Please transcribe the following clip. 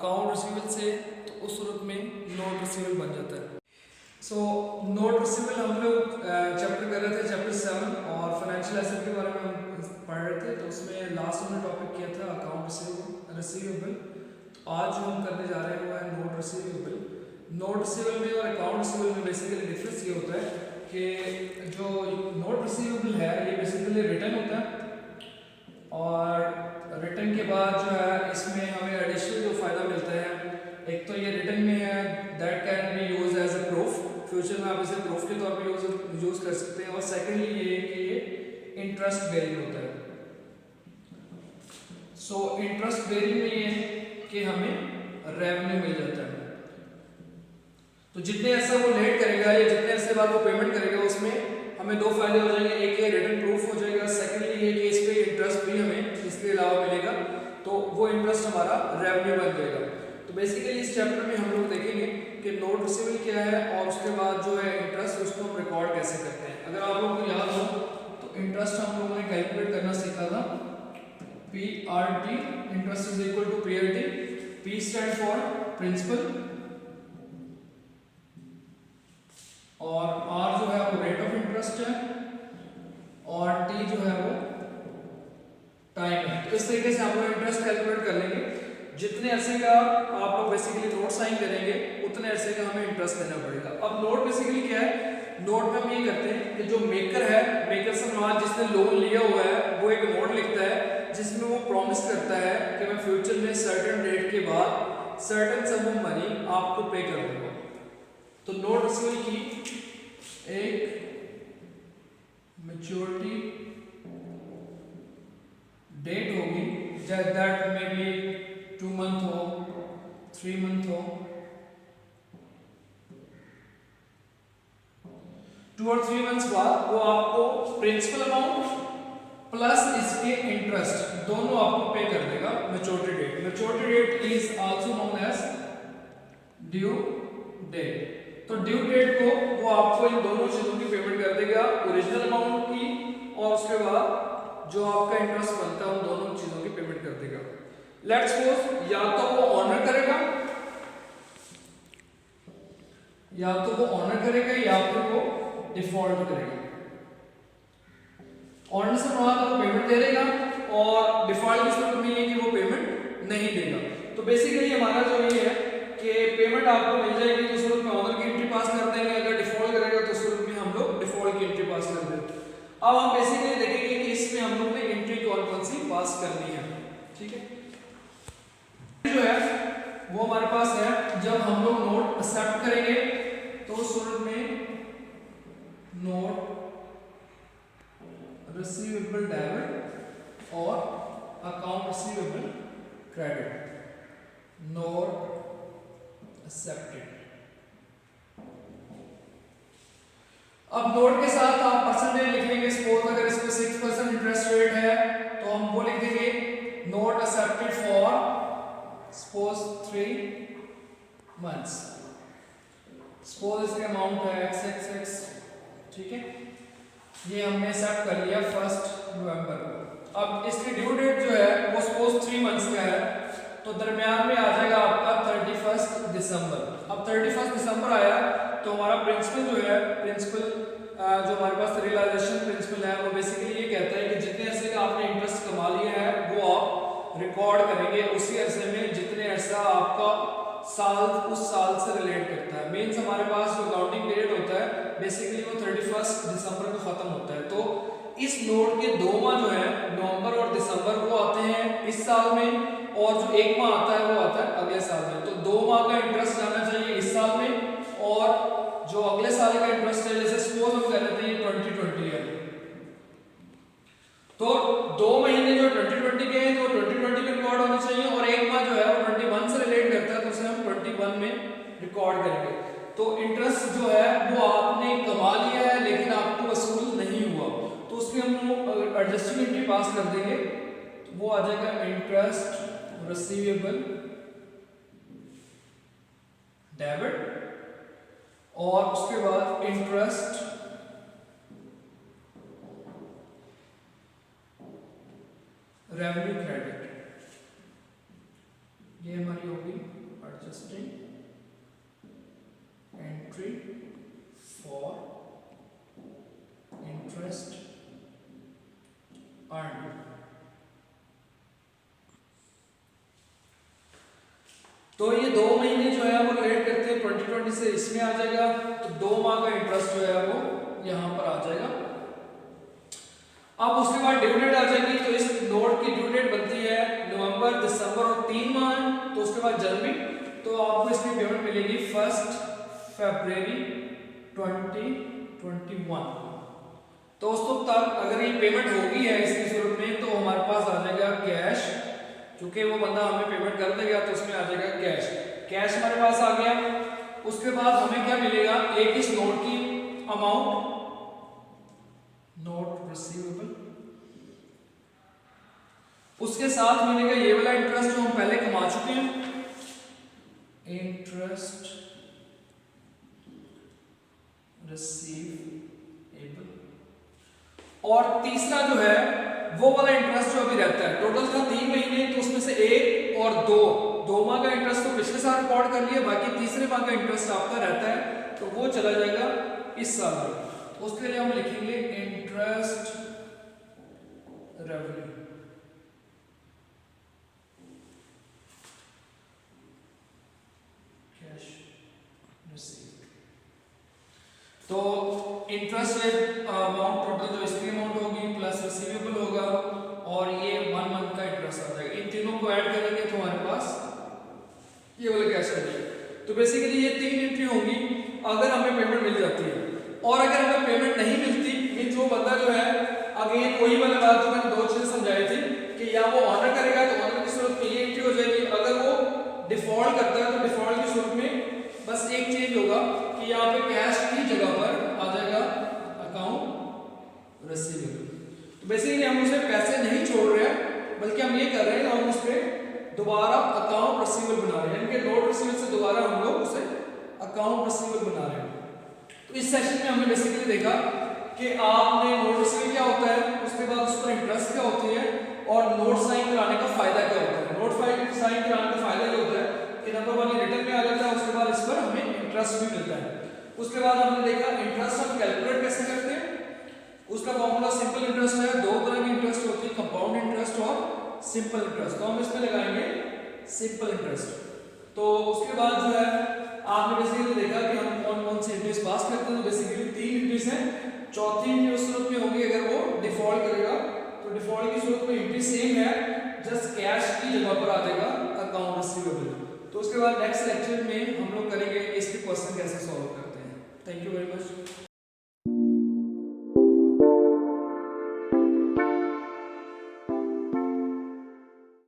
Account receivable से, तो उस सूरत में नोट रिसीवेबल बन जाता है। सो नोट रिसीवेबल हम लोग चैप्टर कर रहे थे, चैप्टर 7, और फाइनेंशियल एसेट के बारे में हम पढ़ रहे थे। तो उसमें लास्ट हमने टॉपिक किया था अकाउंट रिसीवेबल। आज जो हम करने जा रहे हैं वो है नोट रिसीवेबल। नोट रिसीवेबल में और अकाउंट रिसीवेबल में बेसिकली डिफरेंस ये होता है कि जो नोट रिसीवेबल है ये बेसिकली रिटर्न होता है, और रिटर्न के बाद जो है इसमें हमें एडिशनल जो फ़ायदा मिलता है, एक तो ये रिटर्न में है that can be use as a proof, future में आप इसे प्रूफ के तौर पे यूज कर सकते हैं। और सेकेंडली ये कि ये इंटरेस्ट बेरिंग होता है। सो इंटरेस्ट बेरिंग में ये कि हमें रेवेन्यू मिल जाता है। तो जितने ऐसा वो लेट करेगा या जितने ऐसे बाद वो पेमेंट करेगा उसमें हमें दो फायदे हो जाएंगे, एक ये रिटर्न प्रूफ हो जाएगा, सेकेंडली ये कि इस पे इंटरेस्ट भी हमें इसके अलावा मिलेगा, तो वो इंटरेस्ट हमारा रेवेन्यू बन जाएगा। तो बेसिकली इस चैप्टर में हम लोग देखेंगे कि नोट रिसीवेबल क्या है और उसके बाद जो है इंटरेस्ट उसको हम रिकॉर्ड कैसे करते हैं। अगर आप लोगों को याद हो तो इंटरेस्ट हम लोगों ने कैलकुलेट करना सीखा था, PRT, interest is equal to PRT। P stand for principal और R जो है वो रेट ऑफ इंटरेस्ट है और T जो है वो टाइम है। तो इस तरीके से हम लोग इंटरेस्ट कैलकुलेट कर लेंगे। जितने अरसे का आप लोग बेसिकली नोट साइन करेंगे उतने अरसे का हमें इंटरेस्ट देना पड़ेगा। अब नोट बेसिकली क्या है, नोट में हम ये करते हैं कि जो मेकर है, मेकर से मान जिसने लोन लिया हुआ है वो एक नोट लिखता है जिसमें वो प्रॉमिस करता है कि मैं फ्यूचर में सर्टेन डेट के बाद सर्टेन सम ऑफ मनी आपको पे कर दूंगा। तो नोट रिसीवेबल की एक मैच्योरिटी डेट होगी, दैट मे बी 2 मंथ हो, 3 मंथ हो, 2 और 3 मंथ्स बाद वो आपको प्रिंसिपल अमाउंट प्लस इसके इंटरेस्ट दोनों आपको पे कर देगा maturity date. Maturity date is also known as due date. तो ड्यू डेट को वो आपको इन दोनों चीजों की पेमेंट कर देगा, ओरिजिनल अमाउंट की और उसके बाद जो आपका इंटरेस्ट बनता है उन दोनों चीजों की पेमेंट कर देगा। लेट्स सपोज या तो वो ऑनर करेगा या फिर वो डिफॉल्ट करेगा। ऑनर से मुराद वो पेमेंट दे देगा और डिफॉल्ट की सूरत में ये कि वो पेमेंट नहीं देगा। तो बेसिकली हमारा जो ये है कि पेमेंट आपको मिल जाएगी तो सूरत में ऑनर की एंट्री पास कर देंगे, अगर डिफॉल्ट करेगा तो सूरत में हम लोग डिफॉल्ट की एंट्री पास कर देंगे। अब हम बेसिकली देखेंगे कि इसमें हम लोग ने एंट्री कौन सी पास करनी है। ठीक है, जो है वो हमारे पास है जब हम लोग नोट एक्सेप्ट करेंगे तो उस सूरत में नोट रिसीवेबल डेबिट और account receivable credit, note accepted. अब नोट के साथ आप परसेंटेज लिख लेंगे। सपोज अगर इसमें 6% इंटरेस्ट रेट है तो हम वो लिख देंगे note accepted for suppose 3 months. Suppose इसका अमाउंट है XXX। ठीक है, ये हमने एक्सेप्ट कर लिया 1 नवंबर को। अब इसकी ड्यू डेट जो है वो सपोज 3 मंथ्स का है तो दरमियान में आ जाएगा आपका 31 दिसंबर। अब 31 दिसंबर आया तो हमारा प्रिंसिपल जो है, प्रिंसिपल जो हमारे पास रियलाइजेशन प्रिंसिपल है वो बेसिकली ये कहता है कि जितने अरसे का आपने इंटरेस्ट कमा लिया है वो आप रिकॉर्ड करेंगे उसी अरसे में जितने अरसा आपका साल उस साल से रिलेट करता है। मीन्स हमारे पास जो अकाउंटिंग पीरियड होता है बेसिकली वो 31 दिसंबर को खत्म होता है। तो इस नोट के 2 माह जो है नवंबर और दिसंबर वो आते हैं इस साल में और जो 1 माह आता है वो आता है अगले साल में। तो 2 माह का इंटरेस्ट जाना चाहिए इस साल में और जो अगले साल का इंटरेस्ट है, जैसे सपोज हम कह रहे थे ये 2020 है तो 2 महीने जो 2020 के हैं तो 2020 में रिकॉर्ड होने चाहिए और 1 माह जो है वो 21 से रिलेट करता है तो उसे हम 21 में रिकॉर्ड करेंगे। तो इंटरेस्ट जो है वो आपने कमा लिया है लेकिन आपको वसूल नहीं हुआ तो उसके हम एडजस्टिंग एंट्री पास कर देंगे, वो आ जाएगा इंटरेस्ट रिसीवेबल डेबिट और उसके बाद इंटरेस्ट रेवेन्यू क्रेडिट, ये हमारी होगी तो ये 2 महीने जो है वो रिलेट करते हैं 2020 से, इसमें आ जाएगा। तो 2 माह का इंटरेस्ट जो है वो यहाँ पर आ जाएगा। अब उसके बाद ड्यू डेट आ जाएगी। तो इस नोट की ड्यू डेट बनती है नवंबर, दिसंबर और 3 माह। तो उसके बाद जनवरी, तो आपको इसकी पेमेंट मिलेगी 1 फरवरी 2021। तो दोस्तों तब अगर ये पेमेंट होगी है इसकी सूरत में, तो हमारे पास आ जाएगा कैश, क्योंकि वो बंदा हमें पेमेंट कर देगा तो उसमें आ जाएगा कैश। कैश हमारे पास आ गया। उसके बाद हमें क्या मिलेगा, एक इस नोट की अमाउंट, नोट रिसीवेबल, उसके साथ मिलेगा ये वाला इंटरेस्ट जो हम पहले कमा चुके हैं, इंटरेस्ट रिसीवेबल। और तीसरा जो है वो वाला इंटरेस्ट जो अभी रहता है, टोटल था 3 महीने, तो उसमें से 1 और 2 माह का इंटरेस्ट तो पिछले साल रिकॉर्ड कर लिया, बाकी तीसरे माह का इंटरेस्ट आपका रहता है, तो वो चला जाएगा इस साल में। उसके लिए हम लिखेंगे इंटरेस्ट रेवेन्यू, कैश रिसीव्ड। तो इंटरेस्ट अमाउंट टोटल जो इसकी अमाउंट होगी प्लस रिसीवेबल होगा, और ये 1 मंथ का इंटरेस्ट आ जाएगा। इन तीनों को ऐड करेंगे तो हमारे पास ये वाला कैश आ जाएगा। तो बेसिकली ये 3 एंट्री होंगी अगर हमें पेमेंट मिल जाती है। और अगर हमें पेमेंट नहीं मिलती, मींस वो बंदा जो है, अगेन वही वाली बात जो मैंने 2 चीजें समझाई थी कि या वो ऑनर करेगा तो ऑनर की सूरत में ये एंट्री हो जाएगी, अगर वो डिफॉल्ट करता है तो डिफॉल्ट की सूरत में बस एक चेंज होगा कि यहाँ पे कैश की जगह पर आ जाएगा अकाउंट रिसीवेबल। तो बेसिकली हम उसे पैसे नहीं छोड़ रहे हैं, बल्कि हम ये कर रहे हैं, हम उस पर दोबारा अकाउंट रिसीवेबल बना रहे हैं, यानी कि नोट रिसीवेबल से दोबारा हम लोग उसे अकाउंट रिसीवेबल बना रहे हैं। तो इस सेशन में हमने बेसिकली देखा कि आपने नोट रिसीवेबल क्या होता है, उसके बाद उस पर इंटरेस्ट क्या होती है, और नोट साइन कराने का फायदा क्या होता है। नोट साइन कराने का फायदा ये होता है कि नंबर 1 रिटर्न में आ जाता है, उसके बाद इस पर हमें इंटरेस्ट भी मिलता है। उसके बाद हमने देखा इंटरेस्ट हम कैलकुलेट कैसे करते हैं, उसका फॉर्मूला सिंपल इंटरेस्ट है। 2 तरह की इंटरेस्ट होती है, कंपाउंड इंटरेस्ट और सिंपल इंटरेस्ट। तो हम इसमें लगाएंगे सिंपल इंटरेस्ट। तो उसके बाद जो है आपने बेसिकली देखा कि हम कौन-कौन सी एंट्रीज पास करते हैं। तो बेसिकली 3 एंट्रीज हैं। चौथी एंट्री उस सूरत में होगी अगर वो डिफॉल्ट करेगा, तो डिफॉल्ट की सूरत में एंट्री सेम है, जस्ट कैश की जगह पर आ जाएगा अकाउंट रिसीवेबल। तो उसके बाद नेक्स्ट लेक्चर में हम लोग करेंगे इसके क्वेश्चन कैसे सॉल्व करते हैं। Thank you very much.